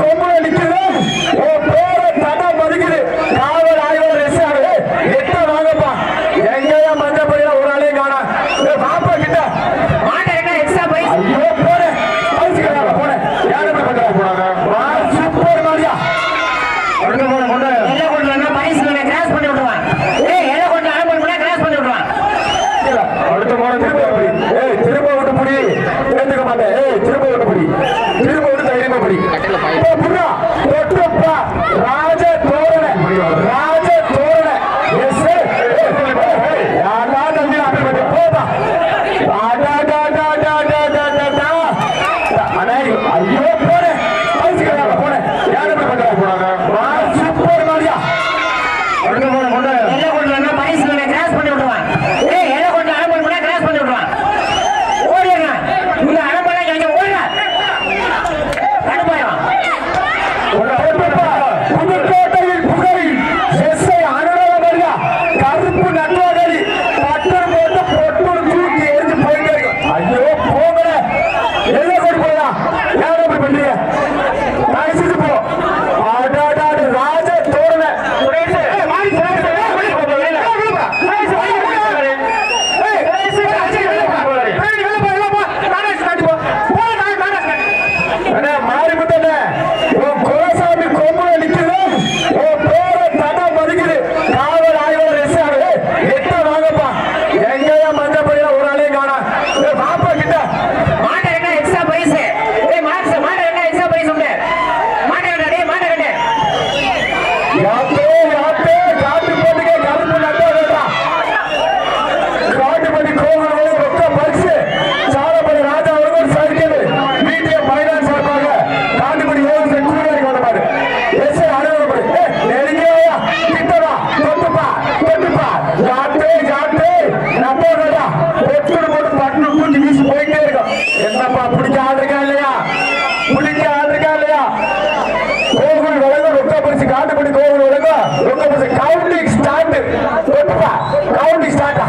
கொம்புல நிக்குது. உன் பேர தடம் மதிக்குது. காவல் ஆய்வாளர் எஸ்ஆர் எட்ட வாங்கப்பா. எங்கயா மஞ்சள் பையில ஒரு ஆளையும் காணா. பாப்பா கிட்ட மாட்டை என்ன எக்ஸ்ட்ரா பைஸ்? ஐயோ போனே பைசுக்காக போனே. யாரு பண்றா போறாங்க? வா சூப்பர் மாரியா. அடுத்து போன கொண்டு எல்லை கொண்டு வந்தா பைஸ் கிராஸ் பண்ணி விட்டுருவான். ஏய் எல்லை கொண்டு அனுப்பி பண்ணா கிராஸ் பண்ணி விட்டுருவான். அடுத்து போன திரும்ப அப்படி. ஏய் திரும்ப விட்டு புடி. ஏத்துக்க மாட்டேன். ஏய் திரும்ப விட்டு புடி. திரும்ப விட்டு தைரியமா புடி. இப்போ புறா தொட்டுப்பா. ராஜ தோரண ராஜ தோரண எஸ் யாரா தம்பி அப்படி பண்ணி போடா. டா டா டா டா டா டா டா டா. அடே ஐயோ போறே பைசுக்காக போனே. யாரு பண்றா போறாங்க? வா சூப்பர் மாரியா. அடுத்து போன கொண்டு எல்லை கொண்டு வந்தா பைஸ் கிராஸ் பண்ணி விட்டுருவான். ஏய் எல்லை கொண்டு அனுப்பி பண்ணா கிராஸ் பண்ணி விட்டுருவான். ஓடிடுங்க. இந்த அனுப்பலாம் கேட்க ஓடுங்க. அனுப்பாயம். புதுக்கோட்டையில் புகழில் எஸ்ஐ அனுராத மரியா கருப்பு நட்டுவாடி பட்டம் போட்டு பொட்டு தூக்கி எரிஞ்சு போயிட்டே இருக்கு. ஐயோ போகல எல்லை கொண்டு போயா. யாரும் அப்படி பண்றீங்க? நடிச்சுட்டு போ. ஆடாடாடு ராஜ தோரண மாறிவிட்டன. உன் குலசாமி கொம்புல நிக்குது. உன் பேர தடம் மதிக்குது. காவல் ஆய்வாளர் எஸ்ஆர் எட்ட வாங்கப்பா. எங்கயா மஞ்சள் பையில ஒரு ஆளையும் காணா. பாப்பா கிட்ட மாட்டை என்ன எக்ஸ்ட்ரா பைஸ்? ஏய் மாட்டை என்ன எக்ஸ்ட்ரா பைஸ் உண்டு? மாட்டை கட்ட டேய் மாட்டை கட்ட. யாத்தே யாத்தே காட்டு போட்டுக்கே கருப்பு நட்டுவாடா. காட்டுப்பட்டி கோவில் ரொக்க பரிசு சாலப்படி ராஜா அவர்கள் சர்க்கிள் மீடியம் ஃபைனான்ஸ் சார்பாக காட்டுப்படி ஓவிய கூடுதல் கொண்டபாரு எஸ் அனுபவப்படி நெருங்கியா கிட்டவா தொட்டுப்பா தொட்டுப்பா யாத்தே யாத்தே நம்போடா ஒட்டுடு போட்டு பட்டு கூட்டி வீசி போயிட்டே இருக்கும். என்னப்பா பிடிக்க ஆள் இருக்கா இல்லையா? பிடிக்க ஆள் இருக்கா இல்லையா? கோவில் வழங்க ரொக்க பரிசு காட்டுப்படி கோவில் வழங்க ரொக்க பரிசு கவுண்டிங் ஸ்டார்ட் தொட்டுப்பா கவுண்டிங் ஸ்டார்ட்